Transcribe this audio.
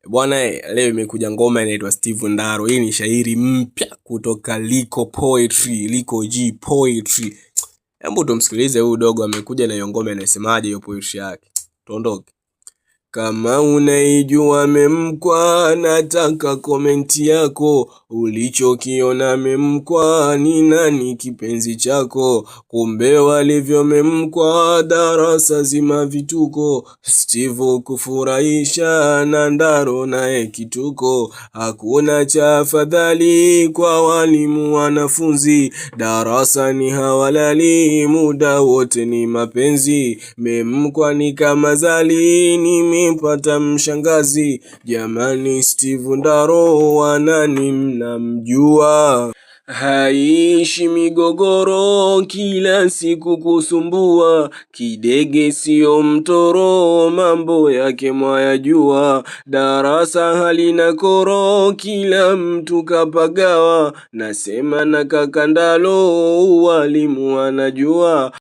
Bwana, leo imekuja ngoma inaitwa Steve Ndaro. Hii ni shairi mpya kutoka Liko Poetry, Liko G Poetry. Hebu tumsikilize huyu dogo, amekuja na hiyo ngoma inasemaje hiyo poetry yake. Tuondoke. Kama unaijua memkwa, nataka komenti yako. Ulichokiona memkwa, ni nani kipenzi chako? Kumbe walivyo memkwa, darasa zima vituko. Steve kufurahisha na Ndaro naye kituko. Hakuna cha afadhali kwa walimu wanafunzi. Darasa ni hawalali, muda wote ni mapenzi. Memkwa ni kama zali, nimepata mshangazi. Jamani, Steve Ndaro wanani mnamjua? Haishi migogoro, kila siku kusumbua. Kidege sio mtoro, mambo yake mwayajua. Darasa halina koro, kila mtu kapagawa. Nasema na kaka Ndaro, walimu wanajua.